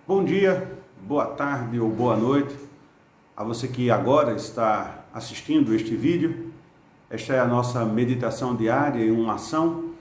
Bom dia, boa tarde ou boa noite a você que agora está assistindo este vídeo. Esta é a nossa meditação diária e uma ação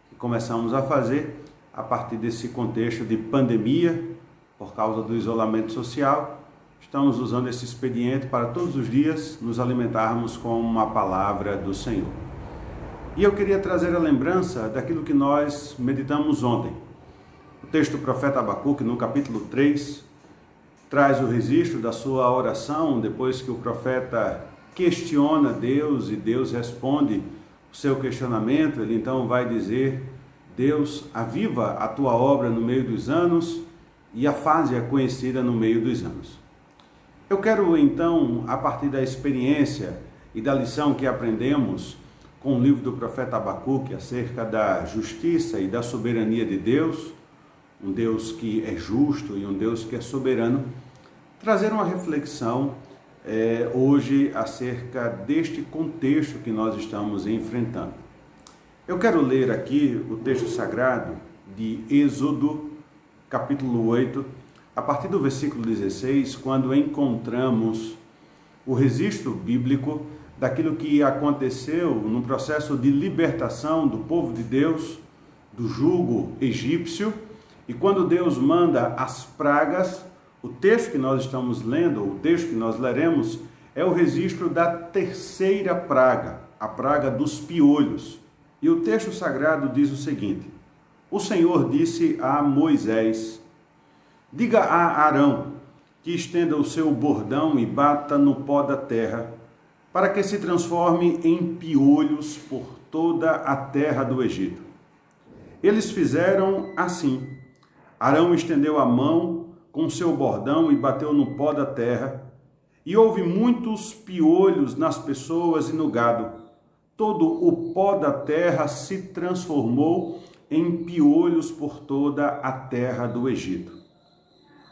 que começamos a fazer a partir desse contexto de pandemia, por causa do isolamento social. Estamos usando esse expediente para todos os dias nos alimentarmos com uma palavra do Senhor. E eu queria trazer a lembrança daquilo que nós meditamos ontem. O texto do profeta Abacuque, no capítulo 3, traz o registro da sua oração, depois que o profeta questiona Deus e Deus responde o seu questionamento. Ele então vai dizer: Deus, aviva a tua obra no meio dos anos e a faze-a conhecida no meio dos anos. Eu quero então, a partir da experiência e da lição que aprendemos com o livro do profeta Abacuque acerca da justiça e da soberania de Deus, um Deus que é justo e um Deus que é soberano, trazer uma reflexão hoje acerca deste contexto que nós estamos enfrentando. Eu quero ler aqui o texto sagrado de Êxodo, capítulo 8, a partir do versículo 16, quando encontramos o registro bíblico daquilo que aconteceu no processo de libertação do povo de Deus do jugo egípcio. E quando Deus manda as pragas, o texto que nós estamos lendo, o texto que nós leremos, é o registro da terceira praga, a praga dos piolhos. E o texto sagrado diz o seguinte: o Senhor disse a Moisés: diga a Arão que estenda o seu bordão e bata no pó da terra, para que se transforme em piolhos por toda a terra do Egito. Eles fizeram assim. Arão estendeu a mão com seu bordão e bateu no pó da terra, e houve muitos piolhos nas pessoas e no gado. Todo o pó da terra se transformou em piolhos por toda a terra do Egito.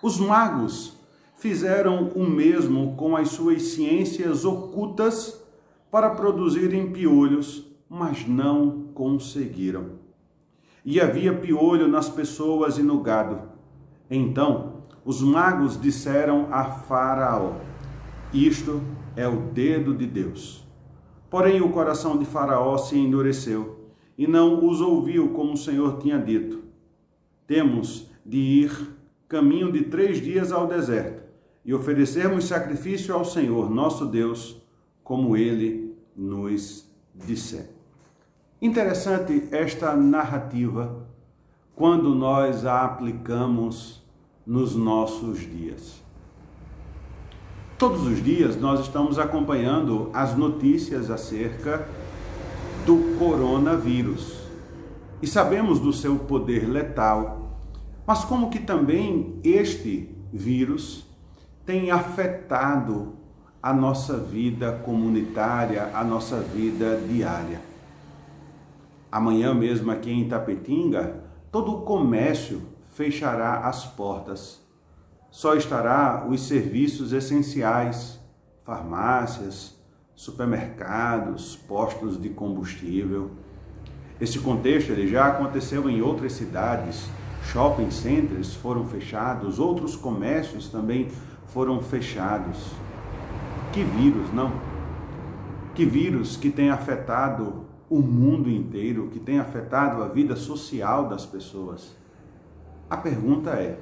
Os magos fizeram o mesmo com as suas ciências ocultas para produzirem piolhos, mas não conseguiram. E havia piolho nas pessoas e no gado. Então os magos disseram a Faraó: isto é o dedo de Deus. Porém o coração de Faraó se endureceu e não os ouviu como o Senhor tinha dito. Temos de ir caminho de 3 dias ao deserto e oferecermos sacrifício ao Senhor nosso Deus, como ele nos disser. Interessante esta narrativa quando nós a aplicamos nos nossos dias. Todos os dias nós estamos acompanhando as notícias acerca do coronavírus e sabemos do seu poder letal, mas como que também este vírus tem afetado a nossa vida comunitária, a nossa vida diária. Amanhã mesmo aqui em Itapetinga, todo o comércio fechará as portas. Só estará os serviços essenciais, farmácias, supermercados, postos de combustível. Esse contexto ele já aconteceu em outras cidades. Shopping centers foram fechados, outros comércios também foram fechados. Que vírus, não? Que vírus que tem afetado o mundo inteiro, que tem afetado a vida social das pessoas. A pergunta é: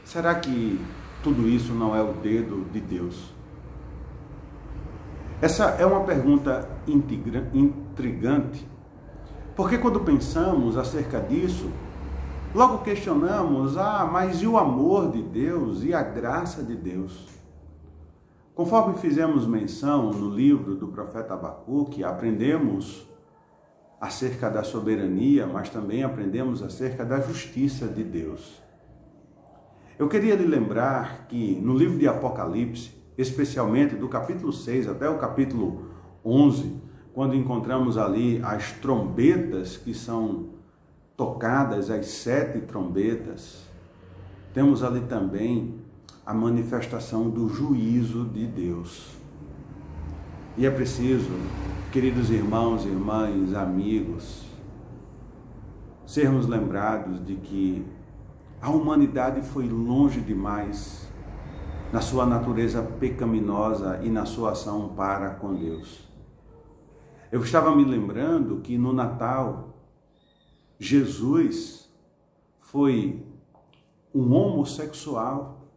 será que tudo isso não é o dedo de Deus? Essa é uma pergunta intrigante, porque quando pensamos acerca disso, logo questionamos: mas e o amor de Deus e a graça de Deus? Conforme fizemos menção no livro do profeta Abacuque, aprendemos acerca da soberania, mas também aprendemos acerca da justiça de Deus. Eu queria lhe lembrar que no livro de Apocalipse, especialmente do capítulo 6 até o capítulo 11, quando encontramos ali as trombetas que são tocadas, as 7 trombetas, temos ali também a manifestação do juízo de Deus. E é preciso, queridos irmãos, irmãs, amigos, sermos lembrados de que A humanidade foi longe demais na sua natureza pecaminosa e na sua ação para com Deus. Eu estava me lembrando que no Natal, Jesus foi um homossexual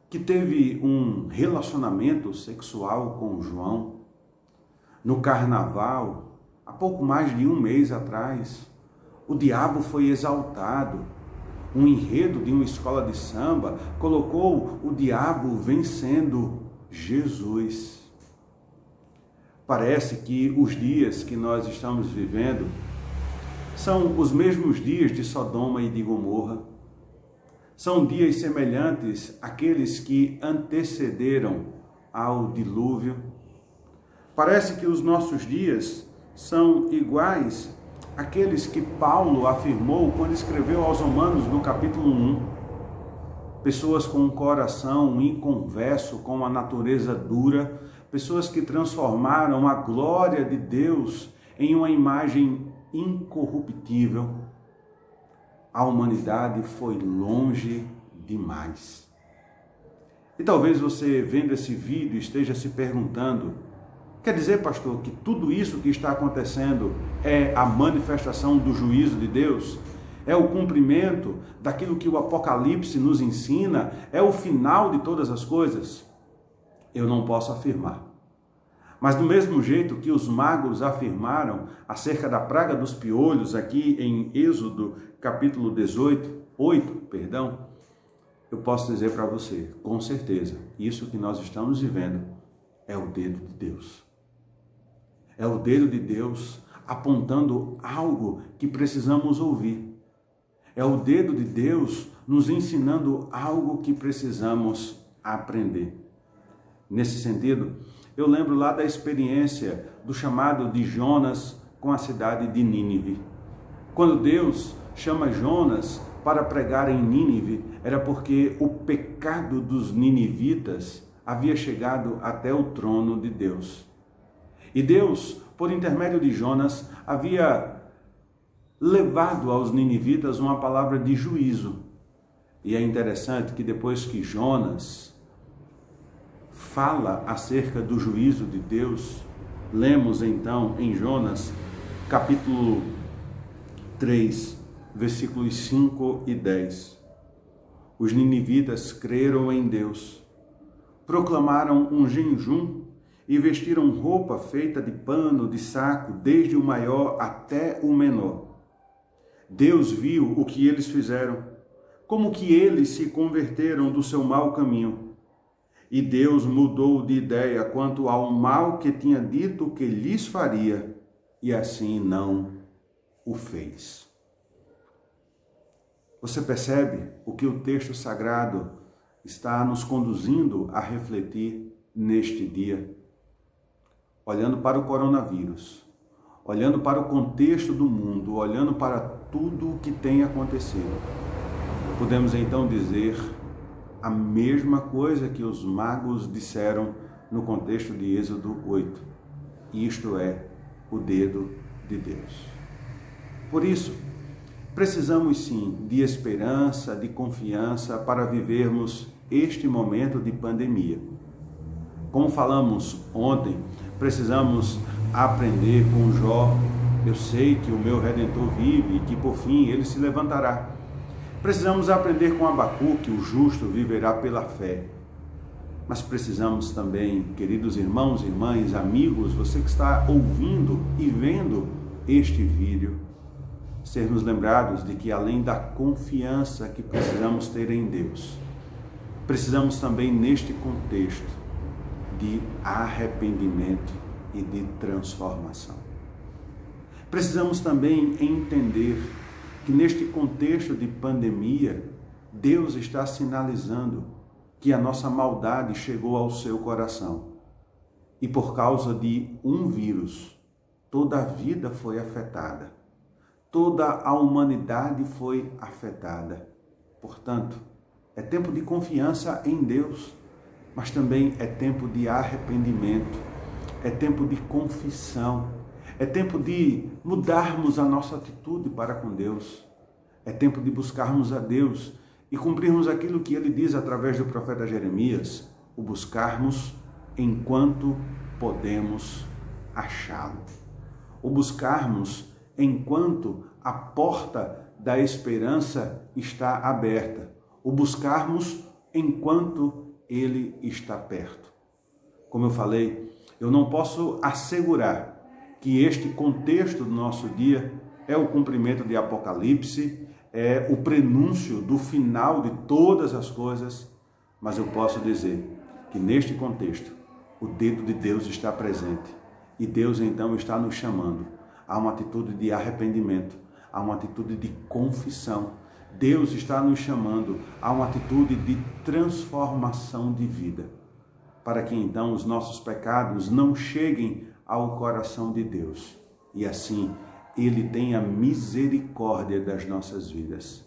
que teve um relacionamento sexual com João. No carnaval, há pouco mais de um mês atrás, o diabo foi exaltado. Um enredo de uma escola de samba colocou o diabo vencendo Jesus. Parece que os dias que nós estamos vivendo são os mesmos dias de Sodoma e de Gomorra. São dias semelhantes àqueles que antecederam ao dilúvio. Parece que os nossos dias são iguais àqueles que Paulo afirmou quando escreveu aos Romanos no capítulo 1. Pessoas com um coração inconverso, com a natureza dura, pessoas que transformaram a glória de Deus em uma imagem incorruptível. A humanidade foi longe demais. E talvez você, vendo esse vídeo, esteja se perguntando: quer dizer, pastor, que tudo isso que está acontecendo é a manifestação do juízo de Deus? É o cumprimento daquilo que o Apocalipse nos ensina? É o final de todas as coisas? Eu não posso afirmar. Mas do mesmo jeito que os magos afirmaram acerca da praga dos piolhos, aqui em Êxodo capítulo 8, eu posso dizer para você, com certeza, isso que nós estamos vivendo é o dedo de Deus. É o dedo de Deus apontando algo que precisamos ouvir. É o dedo de Deus nos ensinando algo que precisamos aprender. Nesse sentido, eu lembro lá da experiência do chamado de Jonas com a cidade de Nínive. Quando Deus chama Jonas para pregar em Nínive, era porque o pecado dos ninivitas havia chegado até o trono de Deus. E Deus, por intermédio de Jonas, havia levado aos ninivitas uma palavra de juízo. E é interessante que depois que Jonas fala acerca do juízo de Deus, lemos então em Jonas, capítulo 3, versículos 5 e 10. Os ninivitas creram em Deus, proclamaram um jejum e vestiram roupa feita de pano, de saco, desde o maior até o menor. Deus viu o que eles fizeram, como que eles se converteram do seu mau caminho. E Deus mudou de ideia quanto ao mal que tinha dito que lhes faria, e assim não o fez. Você percebe o que o texto sagrado está nos conduzindo a refletir neste dia? Olhando para o coronavírus, olhando para o contexto do mundo, olhando para tudo o que tem acontecido, podemos então dizer a mesma coisa que os magos disseram no contexto de Êxodo 8. Isto é o dedo de Deus. Por isso, precisamos sim de esperança, de confiança para vivermos este momento de pandemia. Como falamos ontem, precisamos aprender com Jó. Eu sei que o meu Redentor vive e que por fim ele se levantará. Precisamos aprender com Abacuque, o justo viverá pela fé. Mas precisamos também, queridos irmãos, irmãs, amigos, você que está ouvindo e vendo este vídeo, sermos lembrados de que além da confiança que precisamos ter em Deus, precisamos também neste contexto de arrependimento e de transformação. Precisamos também entender que neste contexto de pandemia, Deus está sinalizando que a nossa maldade chegou ao seu coração. E por causa de um vírus, toda a vida foi afetada. Toda a humanidade foi afetada. Portanto, é tempo de confiança em Deus, mas também é tempo de arrependimento, é tempo de confissão, é tempo de mudarmos a nossa atitude para com Deus. É tempo de buscarmos a Deus e cumprirmos aquilo que ele diz através do profeta Jeremias, o buscarmos enquanto podemos achá-lo. O buscarmos enquanto a porta da esperança está aberta. O buscarmos enquanto ele está perto. Como eu falei, eu não posso assegurar que este contexto do nosso dia é o cumprimento de Apocalipse, é o prenúncio do final de todas as coisas, mas eu posso dizer que neste contexto o dedo de Deus está presente e Deus então está nos chamando a uma atitude de arrependimento, a uma atitude de confissão. Deus está nos chamando a uma atitude de transformação de vida, para que então os nossos pecados não cheguem ao coração de Deus e assim Ele tenha misericórdia das nossas vidas.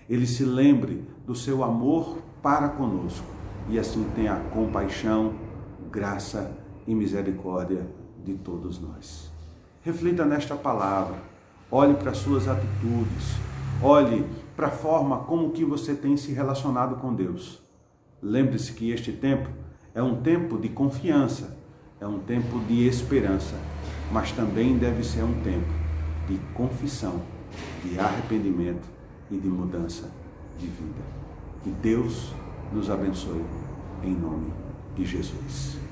Ele se lembre do seu amor para conosco e assim tenha compaixão, graça e misericórdia de todos nós. Reflita nesta palavra, olhe para as suas atitudes, olhe para a forma como que você tem se relacionado com Deus. Lembre-se que este tempo é um tempo de confiança, é um tempo de esperança, mas também deve ser um tempo de confissão, de arrependimento e de mudança de vida. Que Deus nos abençoe, em nome de Jesus.